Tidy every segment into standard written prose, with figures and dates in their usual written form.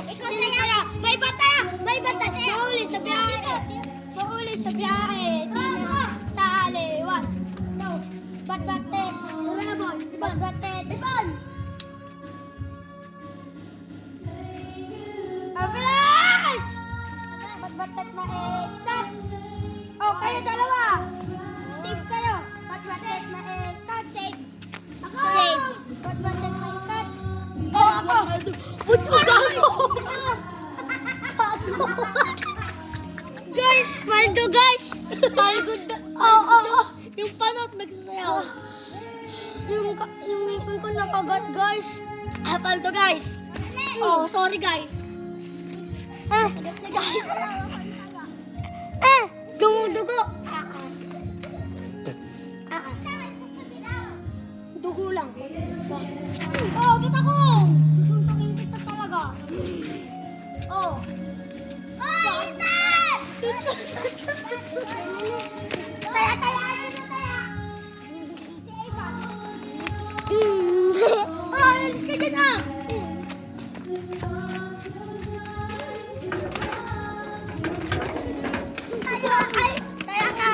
Sino kaya? May bata! May bata! Mahuli sa biyahe! Mahuli sa biyahe! Di na sa aliwan! No! Bat-batet! Bat-batet! Ibon! Abilis! Bat-batet na ikat! Oh, kayo dalawa! Save kayo! Bat-batet na ikat! Save! Save! Bat-batet na ikat! Oh, ako! Push mo gago! Guys! Maldo guys! Malgod! Oo! Yung panot nagsasayaw! Yung mission ko nakagat guys! Paldo guys! Oh, sorry guys! Agat na guys! Dumudugo! Dugo lang. Oh, ba't ako? Susuntakin kita talaga. Oh. Ay, Ethan! Taya, taya! Ano taya? Si Eva. Oh, alis ka dyan ah! Taya, ay! Taya ka!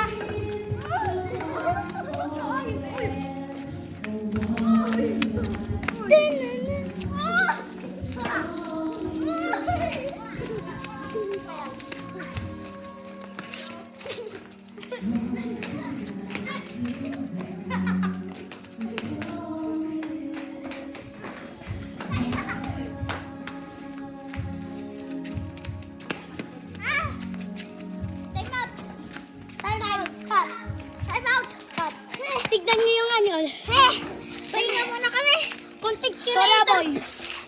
Tignan niyo yung ano. Pahinga muna kami. Content creator.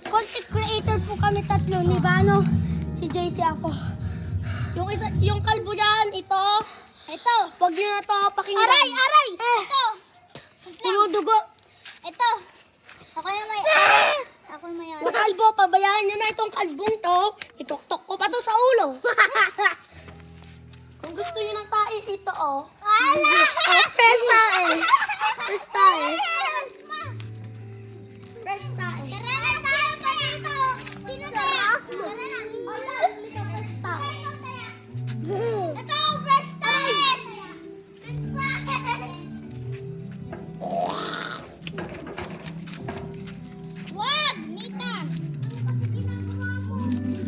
Content creator po kami tatlo. Ni Bano, si JC ako. Yung kalbo dyan, ito. Ito. Huwag niyo na ito pakinggan. Aray! Aray! Ito. Dumudugo. Ito. Ako yung may aray. Ako yung may aray. Yung kalbo, pabayaan niyo na itong kalbong to. Ituktok ko pa to sa ulo. Kung gusto niyo ng tae, ito oh. Ala! Fresh tae. Fresh tae. Fresh tae. Tara na tayo pa ito. Sino tayo? Tara na. Ala, ito fresh tae. Ito ang fresh tae. Wag, Nita. Kasi ginagawa mo. Hindi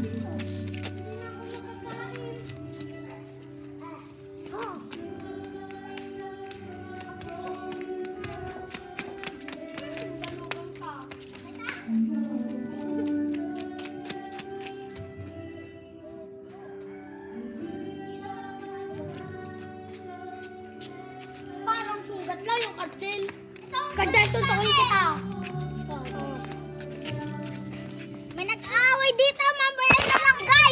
na ako makakain. Parang sugat lang yung kadil. Kadil, suntukin kita.